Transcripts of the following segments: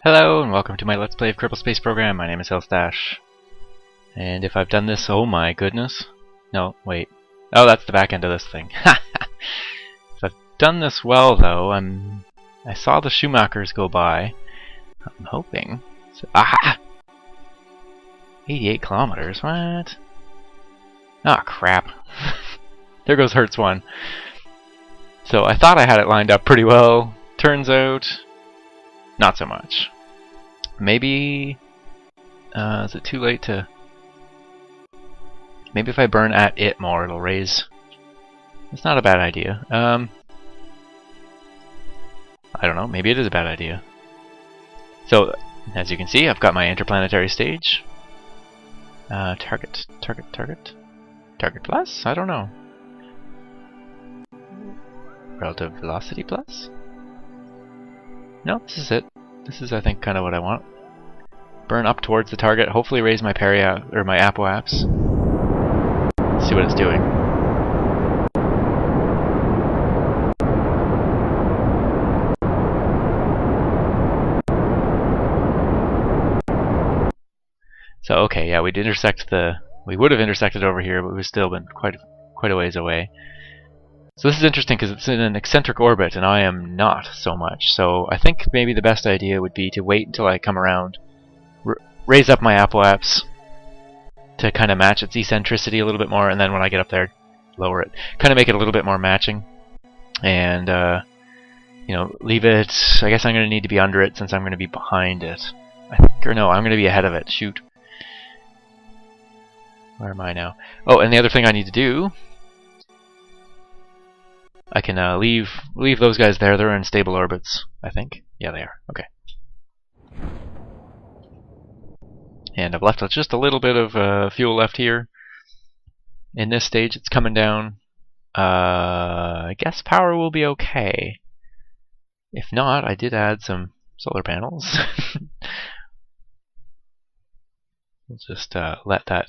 Hello and welcome to my Let's Play of Kerbal Space Program. My name is Hellstash. And if I've done this, oh my goodness. No, wait. Oh, that's the back end of this thing. If I've done this well though, I saw the Schumachers go by. I'm hoping. Aha! 88 kilometers, what? Ah, crap. There goes Hertz 1. So I thought I had it lined up pretty well. Turns out, not so much. Maybe, is it too late to... Maybe if I burn at it more, it'll raise... It's not a bad idea. I don't know, maybe it is a bad idea. So, as you can see, I've got my interplanetary stage. Target plus? I don't know. Relative velocity plus? No, this is it. This is, I think, kind of what I want. Burn up towards the target, hopefully raise my or my apoaps. See what it's doing. So okay, yeah, we would have intersected over here, but we've still been quite a ways away. So this is interesting because it's in an eccentric orbit, and I am not so much. So I think maybe the best idea would be to wait until I come around, raise up my apoaps to kind of match its eccentricity a little bit more, and then when I get up there, lower it. Kind of make it a little bit more matching. And, you know, leave it... I guess I'm going to need to be under it since I'm going to be behind it. Or no, I'm going to be ahead of it. Shoot. Where am I now? Oh, and the other thing I need to do... I can leave those guys there. They're in stable orbits, I think. Yeah, they are. Okay. And I've left just a little bit of fuel left here. In this stage, it's coming down. I guess power will be okay. If not, I did add some solar panels. We'll just let that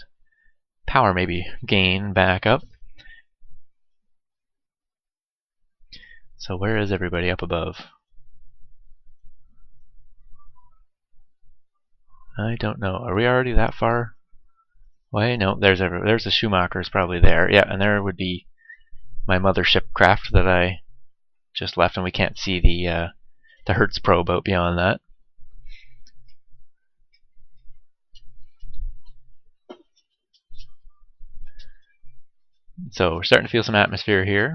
power maybe gain back up. So where is everybody up above? I don't know. Are we already that far? Why, no, there's the Schumachers probably there. Yeah, and there would be my mothership craft that I just left, and we can't see the Hertz probe out beyond that. So we're starting to feel some atmosphere here.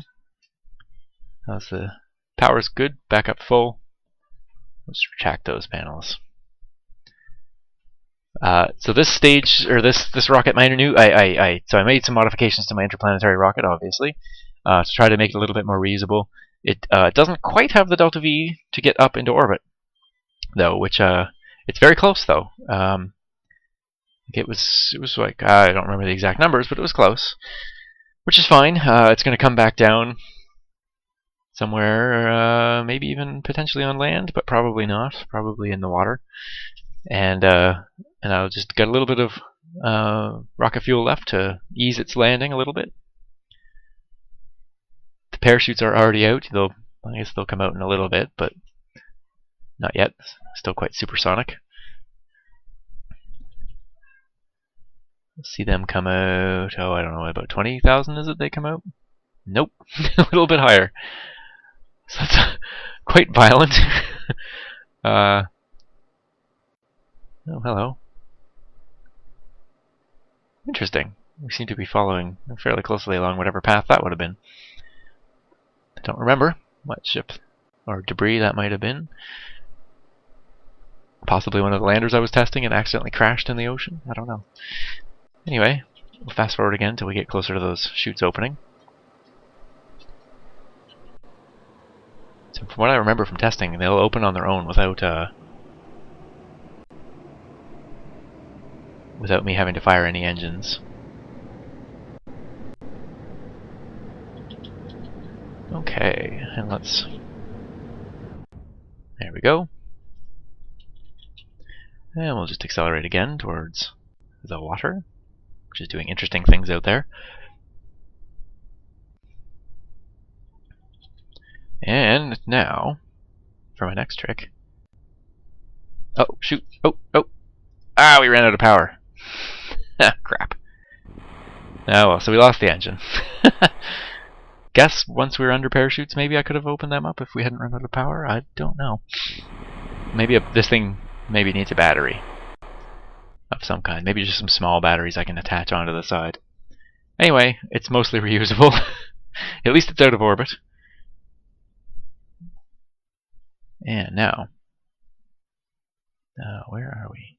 How's the power's good? Back up full. Let's retract those panels. So this stage, or this rocket, so I made some modifications to my interplanetary rocket, obviously, to try to make it a little bit more reusable. It doesn't quite have the delta V to get up into orbit, though, which it's very close though. It was like, I don't remember the exact numbers, but it was close, which is fine. It's going to come back down somewhere, maybe even potentially on land, but probably not. Probably in the water. And I'll just get a little bit of rocket fuel left to ease its landing a little bit. The parachutes are already out. I guess they'll come out in a little bit, but not yet. Still quite supersonic. We'll see them come out. Oh, I don't know, about 20,000 is it they come out? Nope, a little bit higher. So that's quite violent. Oh, hello. Interesting. We seem to be following fairly closely along whatever path that would have been. I don't remember what ship or debris that might have been. Possibly one of the landers I was testing and accidentally crashed in the ocean. I don't know. Anyway, we'll fast forward again until we get closer to those chutes opening. So from what I remember from testing, they'll open on their own without me having to fire any engines. Okay, and there we go. And we'll just accelerate again towards the water, which is doing interesting things out there. And now, for my next trick, Oh, shoot. Oh, oh. Ah, we ran out of power. Crap. Oh well, so we lost the engine. Guess once we were under parachutes, maybe I could have opened them up if we hadn't run out of power. I don't know. Maybe this thing maybe needs a battery of some kind. Maybe just some small batteries I can attach onto the side. Anyway, it's mostly reusable. At least it's out of orbit. And now, where are we?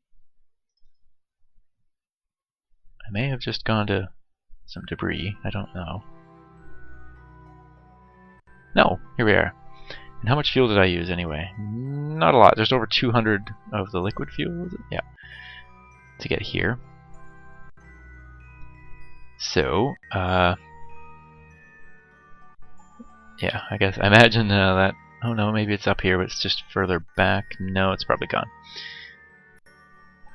I may have just gone to some debris. I don't know. No, here we are. And how much fuel did I use anyway? Not a lot. Just over 200 of the liquid fuel, was it? Yeah. To get here. So, yeah, I guess, I imagine that, oh no, maybe it's up here, but it's just further back. No, it's probably gone.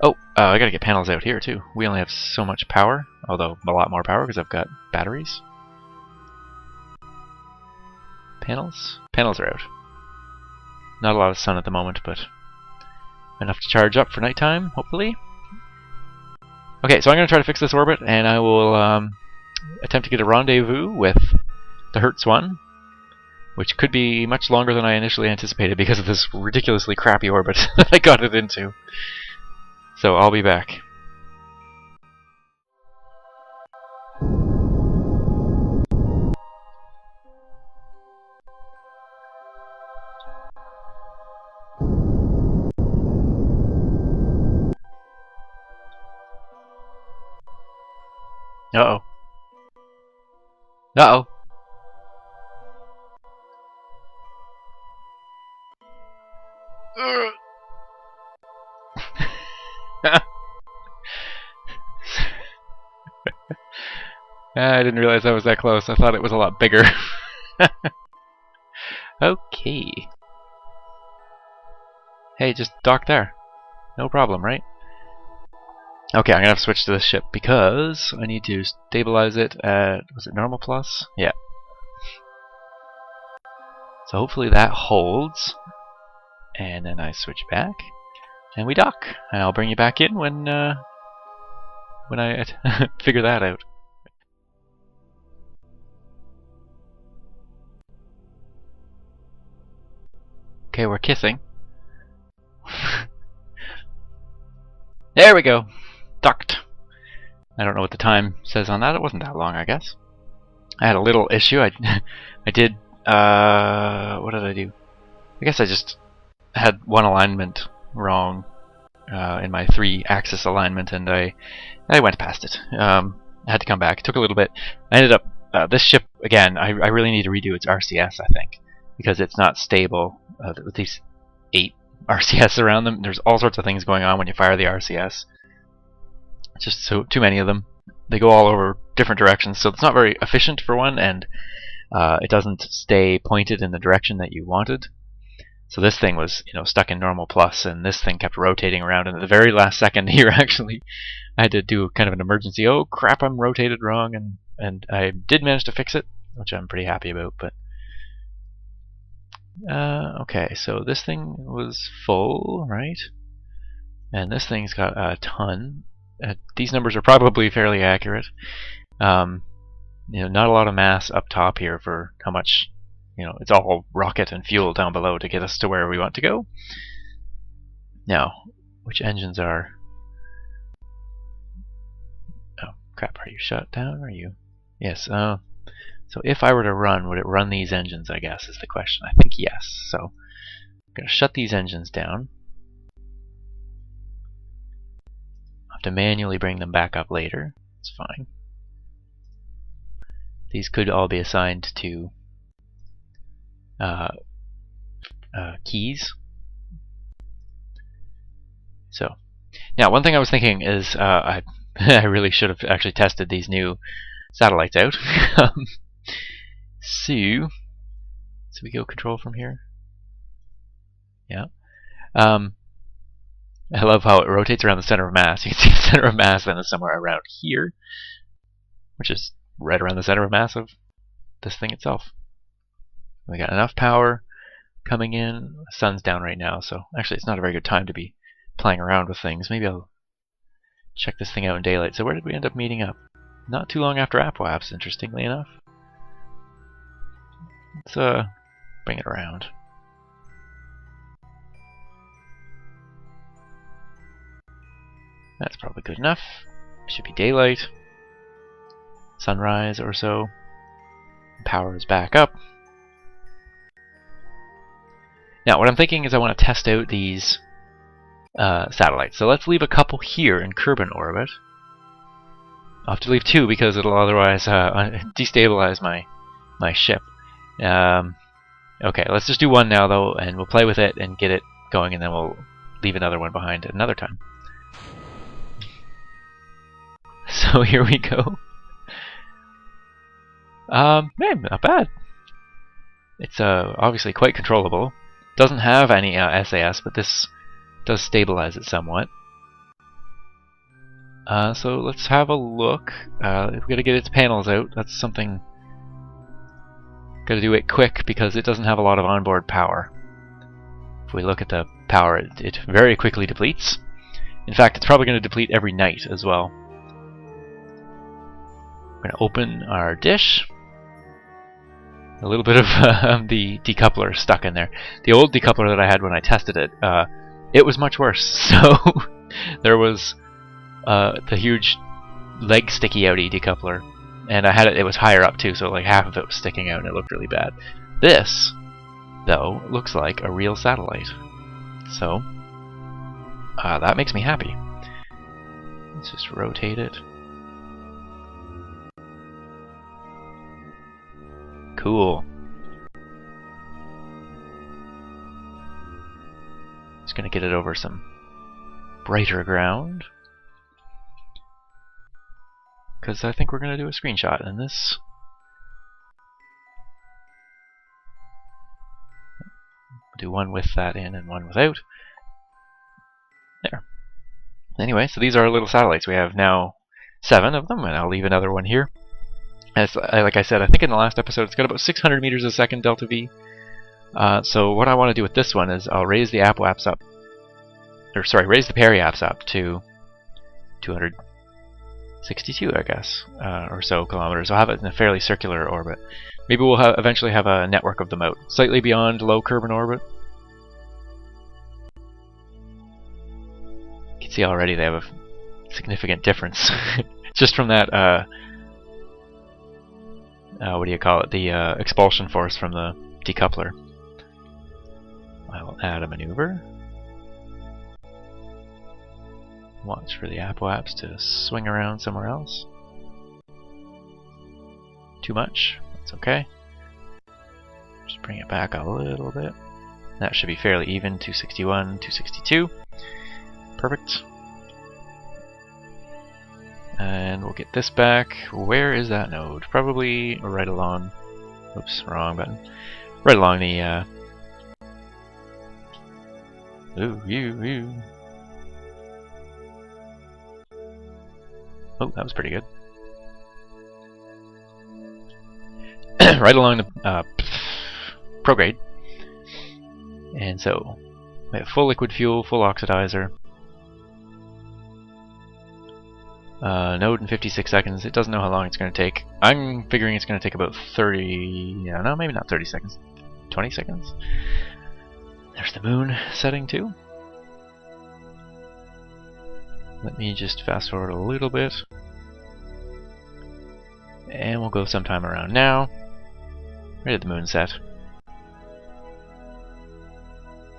Oh, I gotta get panels out here too. We only have so much power, although a lot more power because I've got batteries. Panels? Panels are out. Not a lot of sun at the moment, but enough to charge up for nighttime, hopefully. Okay, so I'm going to try to fix this orbit, and I will attempt to get a rendezvous with the Hertz one, which could be much longer than I initially anticipated because of this ridiculously crappy orbit that I got it into. So I'll be back. Uh-oh. Uh-oh. I didn't realize I was that close. I thought it was a lot bigger. Okay. Hey, just dock there. No problem, right? Okay, I'm gonna have to switch to this ship because I need to stabilize it at, was it normal plus? Yeah. So hopefully that holds. And then I switch back. And we dock. And I'll bring you back in when I figure that out. Okay, we're kissing. There we go. Docked. I don't know what the time says on that. It wasn't that long, I guess. I had a little issue. I did, what did I do? I guess I just had one alignment wrong in my 3-axis alignment, and I went past it. I had to come back. It took a little bit. I ended up, this ship, again, I really need to redo its RCS, I think, because it's not stable with these 8 RCS around them. There's all sorts of things going on when you fire the RCS. Just too many of them. They go all over different directions, so it's not very efficient for one, and it doesn't stay pointed in the direction that you wanted. So this thing was, stuck in normal plus, and this thing kept rotating around. And at the very last second here, actually, I had to do kind of an emergency. Oh crap! I'm rotated wrong, and I did manage to fix it, which I'm pretty happy about. But okay, so this thing was full, right? And this thing's got a ton. These numbers are probably fairly accurate. Not a lot of mass up top here for how much. It's all rocket and fuel down below to get us to where we want to go. Now, which engines are? Oh crap! Are you shut down? Are you? Yes. So if I were to run, would it run these engines? I guess is the question. I think yes. So I'm gonna shut these engines down. Have to manually bring them back up later. It's fine. These could all be assigned to keys. So now one thing I was thinking is I really should have actually tested these new satellites out. So we go control from here. Yeah. I love how it rotates around the center of mass. You can see the center of mass then is somewhere around here, which is right around the center of mass of this thing itself. We got enough power coming in. The sun's down right now, so actually it's not a very good time to be playing around with things. Maybe I'll check this thing out in daylight. So where did we end up meeting up? Not too long after Apoaps, interestingly enough. Let's bring it around. That's probably good enough. Should be daylight. Sunrise or so. Power is back up. Now, what I'm thinking is I want to test out these satellites. So let's leave a couple here in Kerbin orbit. I'll have to leave 2 because it'll otherwise destabilize my ship. Okay, let's just do 1 now though, and we'll play with it and get it going, and then we'll leave another one behind at another time. So here we go. Man, not bad. It's obviously quite controllable. Doesn't have any SAS, but this does stabilize it somewhat. So let's have a look. We've got to get its panels out. That's something. Got to do it quick because it doesn't have a lot of onboard power. If we look at the power, it very quickly depletes. In fact, it's probably going to deplete every night as well. We're going to open our dish. A little bit of the decoupler stuck in there. The old decoupler that I had when I tested it, it was much worse. So there was the huge leg sticky outy decoupler, and I had it was higher up too, so like half of it was sticking out and it looked really bad. This, though, looks like a real satellite. So that makes me happy. Let's just rotate it. Cool. Just gonna get it over some brighter ground, because I think we're gonna do a screenshot in this. Do one with that in and one without. There. Anyway, so these are our little satellites. We have now 7 of them, and I'll leave another one here. As, like I said, I think in the last episode, it's got about 600 meters a second delta V. So what I want to do with this one is I'll raise the apoaps up, or sorry, raise the periaps up to 262, I guess, or so kilometers. I'll have it in a fairly circular orbit. Maybe we'll eventually have a network of them out, slightly beyond low Kerbin orbit. You can see already they have a significant difference just from that. What do you call it? The expulsion force from the decoupler. I will add a maneuver. Watch for the apoaps to swing around somewhere else. Too much? That's okay. Just bring it back a little bit. That should be fairly even. 261, 262. Perfect. And we'll get this back. Where is that node? Probably right along. Oops, wrong button. Right along the. Ooh. Oh, that was pretty good. Right along the prograde. And so we have full liquid fuel, full oxidizer. Node in 56 seconds. It doesn't know how long it's going to take. I'm figuring it's going to take about 30... Yeah, no, maybe not 30 seconds. 20 seconds. There's the moon setting too. Let me just fast forward a little bit. And we'll go sometime around now. Where did the moon set?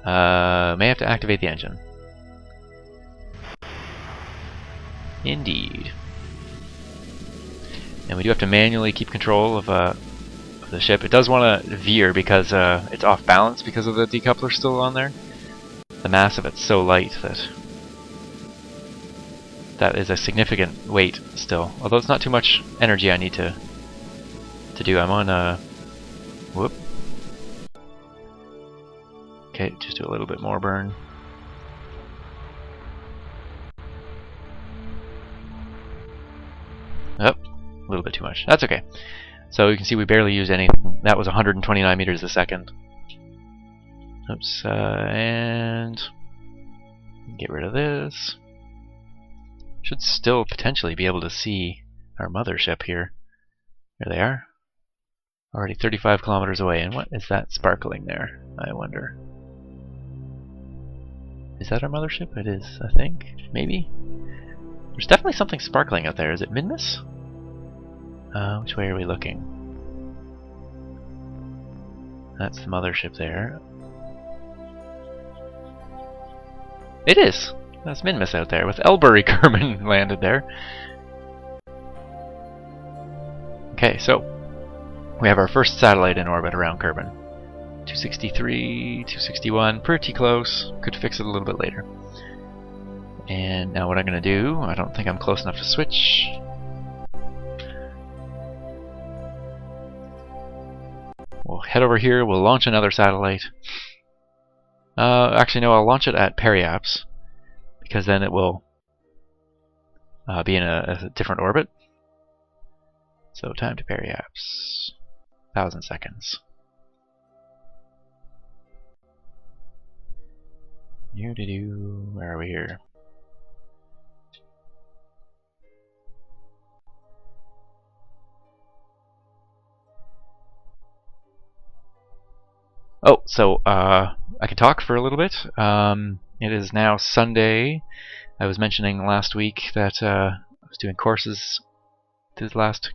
May have to activate the engine. Indeed. And we do have to manually keep control of the ship. It does want to veer because it's off balance because of the decoupler still on there. The mass of it's so light that is a significant weight still. Although it's not too much energy I need to do. I'm on a... Whoop. Okay, just do a little bit more burn. Oh, a little bit too much. That's okay. So you can see we barely used anything. That was 129 meters a second. Oops, and Get rid of this. Should still potentially be able to see our mothership here. There they are. Already 35 kilometers away. And what is that sparkling there? I wonder. Is that our mothership? It is, I think. Maybe? There's definitely something sparkling out there. Is it Minmus? Which way are we looking? That's the mothership there. It is! That's Minmus out there with Elbury Kerbin landed there. Okay, so we have our first satellite in orbit around Kerbin. 263, 261, pretty close. Could fix it a little bit later. And now what I'm going to do, I don't think I'm close enough to switch. We'll head over here, we'll launch another satellite. Actually no, I'll launch it at periaps, because then it will be in a different orbit. So time to periaps, 1,000 seconds. Where are we here? Oh, so I can talk for a little bit. It is now Sunday. I was mentioning last week that I was doing courses these last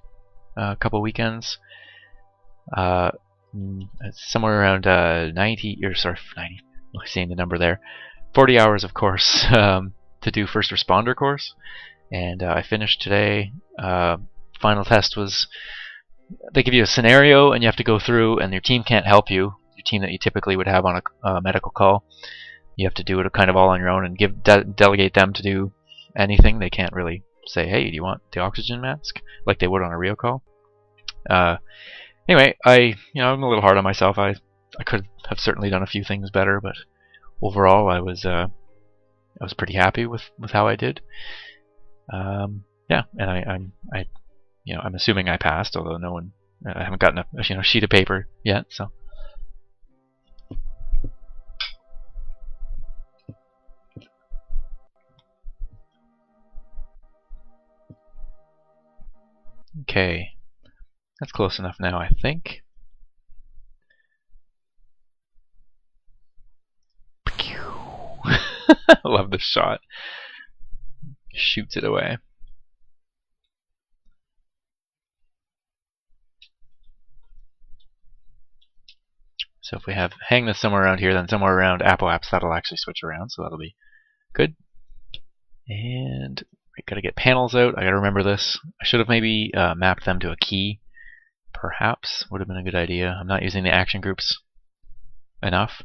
couple weekends. It's somewhere around 90, or sorry, 90. I'm seeing the number there. 40 hours of course to do first responder course, and I finished today. Final test was, they give you a scenario and you have to go through, and your team can't help you. Your team that you typically would have on a medical call, you have to do it kind of all on your own and delegate them to do anything. They can't really say, hey, do you want the oxygen mask, like they would on a real call. Anyway, I'm a little hard on myself. I could have certainly done a few things better, but overall I was pretty happy with how I did. Yeah, and I'm assuming I passed, although no one, I haven't gotten a sheet of paper yet. So okay, that's close enough now, I think. I love this shot. Shoots it away. So if we hang this somewhere around here, then somewhere around Apoaps, that'll actually switch around, so that'll be good. And we gotta get panels out. I gotta remember this. I should have maybe mapped them to a key. Perhaps would have been a good idea. I'm not using the action groups enough.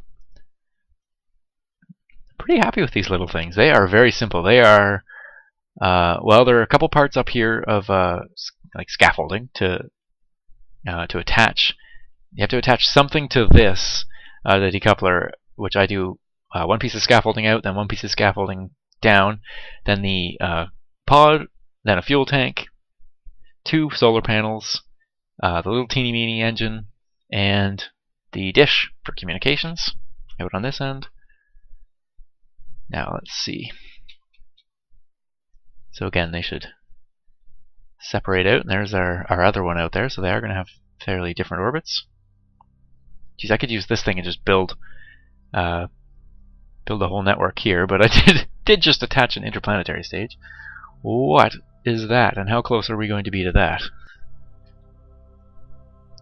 Pretty happy with these little things. They are very simple. They are, well, there are a couple parts up here of like scaffolding to attach. You have to attach something to this, the decoupler, which I do one piece of scaffolding out, then one piece of scaffolding down, then the pod, then a fuel tank, 2 solar panels, the little teeny meeny engine, and the dish for communications out on this end. Now let's see. So again, they should separate out, and there's our other one out there, so they are going to have fairly different orbits. Geez, I could use this thing and just build a whole network here, but I did just attach an interplanetary stage. What is that, and how close are we going to be to that?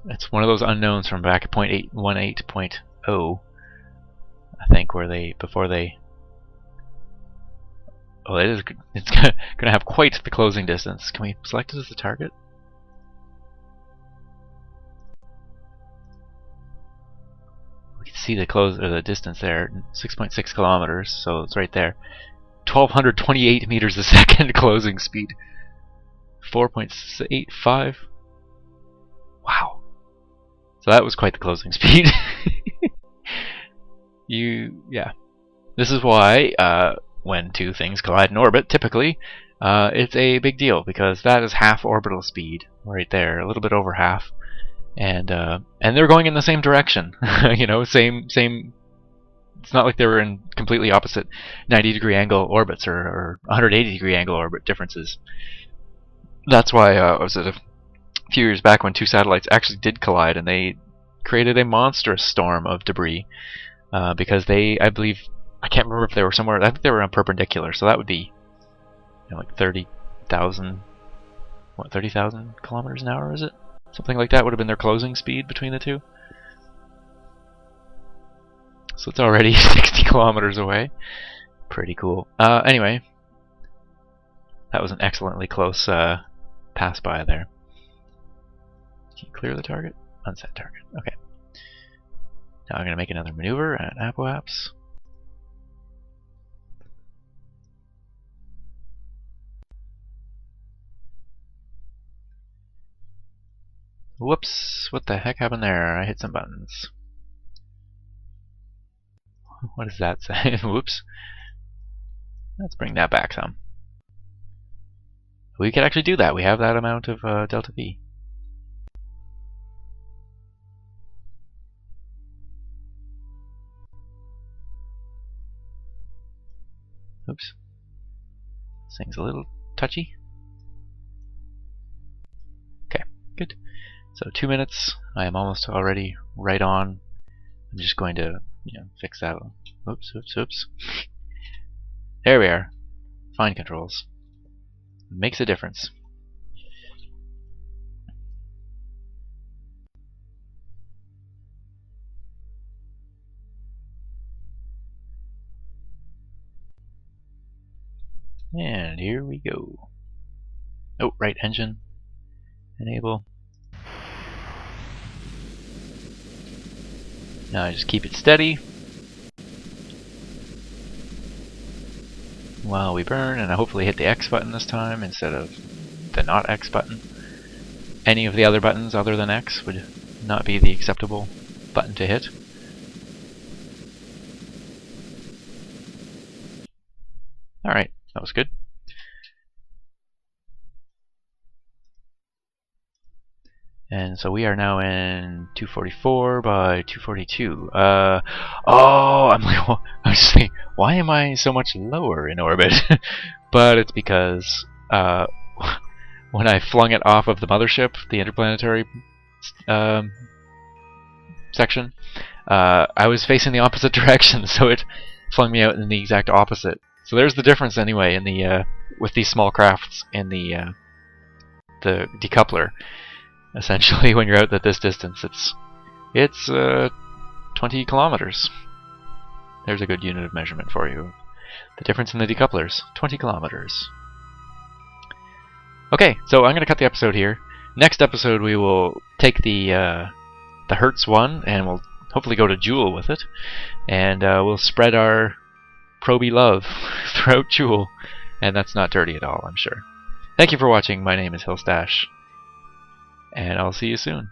It's one of those unknowns from back at 0.818.0, I think, where before they... Oh, it's going to have quite the closing distance. Can we select it as the target? We can see the distance there, 6.6 kilometers, so it's right there. 1,228 meters a second closing speed. 4.85. Wow. So that was quite the closing speed. Yeah. This is why when two things collide in orbit, typically, it's a big deal, because that is half orbital speed right there, a little bit over half, and they're going in the same direction, same It's not like they were in completely opposite 90-degree angle orbits or 180-degree angle orbit differences. That's why was it a few years back when two satellites actually did collide and they created a monstrous storm of debris because they, I believe, I can't remember if they were somewhere. I think they were on perpendicular, so that would be like 30,000 kilometers an hour, is it? Something like that would have been their closing speed between the two. So it's already 60 kilometers away. Pretty cool. Anyway, that was an excellently close pass by there. Can you clear the target? Unset target. Okay. Now I'm going to make another maneuver at Apoapse. Whoops! What the heck happened there? I hit some buttons. What does that say? Whoops. Let's bring that back some. We can actually do that. We have that amount of delta V. Oops. This thing's a little touchy. Okay, good. So 2 minutes. I am almost already right on. I'm just going to, fix that. Oops, oops, oops. There we are. Fine controls. Makes a difference. And here we go. Oh, right engine. Enable. Now I just keep it steady while we burn, and I hopefully hit the X button this time instead of the not X button. Any of the other buttons other than X would not be the acceptable button to hit. Alright, that was good. And so we are now in 244 by 242. Oh, I'm just thinking, why am I so much lower in orbit? But it's because when I flung it off of the mothership, the interplanetary section, I was facing the opposite direction, so it flung me out in the exact opposite. So there's the difference anyway in the with these small crafts in the decoupler. Essentially, when you're out at this distance, it's 20 kilometers. There's a good unit of measurement for you. The difference in the decouplers, 20 kilometers. Okay, so I'm going to cut the episode here. Next episode, we will take the Hertz one, and we'll hopefully go to Joule with it, and we'll spread our proby love throughout Joule, and that's not dirty at all, I'm sure. Thank you for watching. My name is Hillstash, and I'll see you soon.